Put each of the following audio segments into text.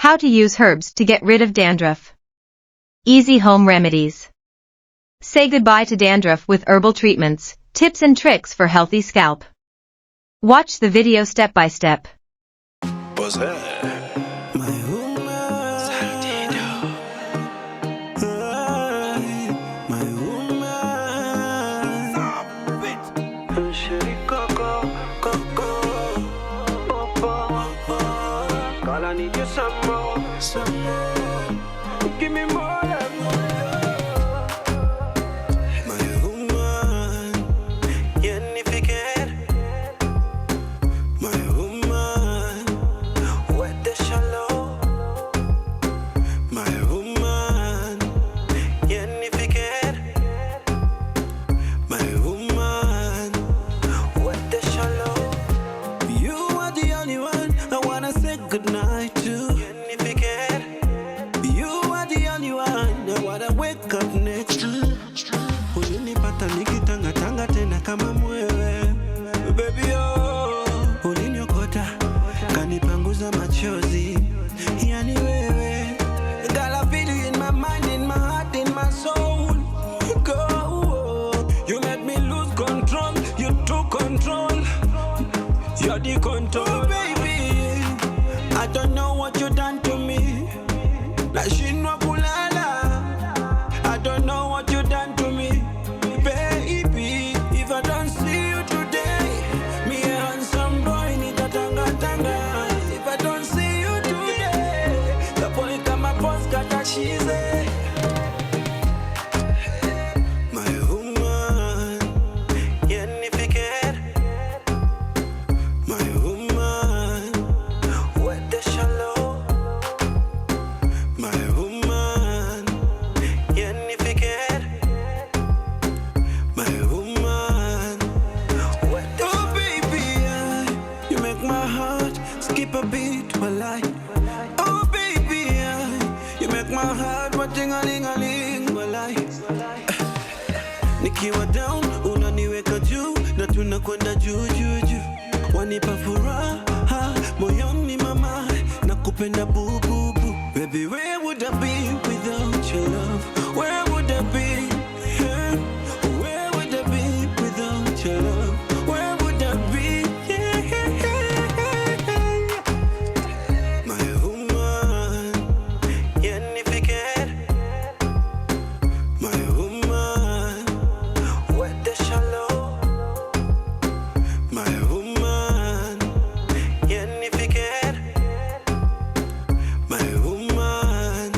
How to use herbs to get rid of dandruff. Easy home remedies. Say goodbye to dandruff with herbal treatments, tips and tricks for healthy scalp. Watch the video step by step. What's that? I need you some more. Give me more than my woman, magnificent. My woman, wet the shallow. My woman, magnificent. My woman, wet the shallow. You are the only one I wanna say goodnight to. Wake up next to ulinipata nikitanga tena kama mwewe baby oh uliniokota kanipanguza machozi yani wewe got a feeling in my mind, in my heart, in my soul. Go, you make me lose control, you took control, you're the control baby. I don't know what you done to me. La shinwa kulala. I don't know what you done to me, baby. If I don't see you today, me a handsome boy need a tanga. If I don't see you today, the boy come a post got a cheese. My woman, magnificent. My woman, wet the shallow. My woman, magnificent. My woman, wet the oh baby, you make my heart skip a beat while I. Oh baby, you make my heart watching a ling while I. Nikiwa down, unaniweka juu na tunakwenda juu. Wanipa furaha moyoni mama, nakupenda boo. Baby, where would I be without your love? Where would I be? Yeah. Where would I be without your love? Where would I be? My woman, magnificent. My woman, wet the shallow. My woman, magnificent. My woman,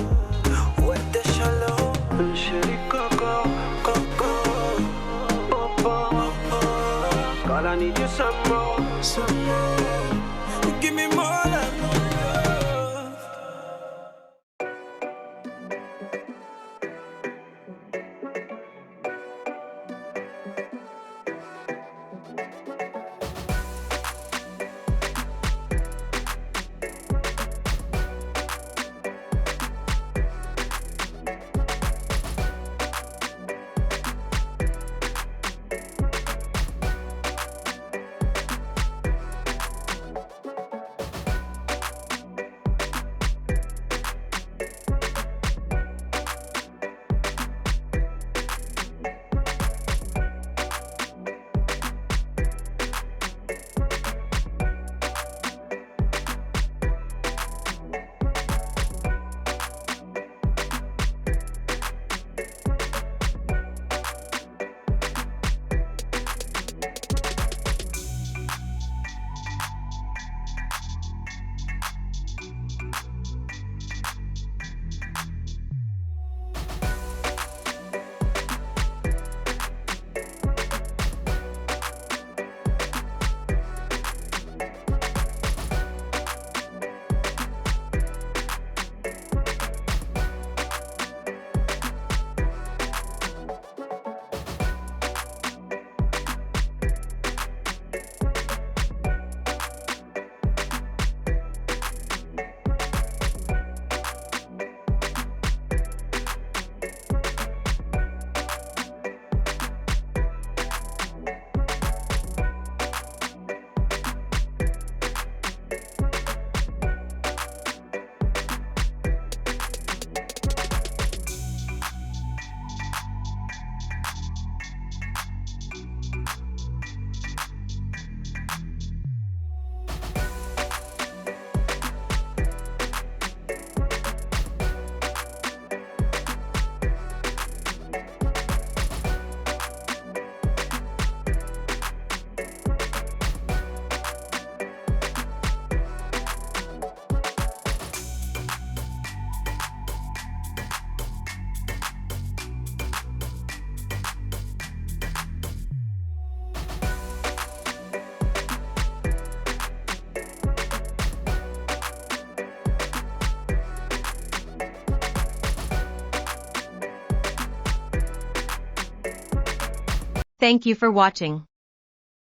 Thank you for watching.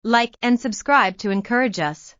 Like and subscribe to encourage us.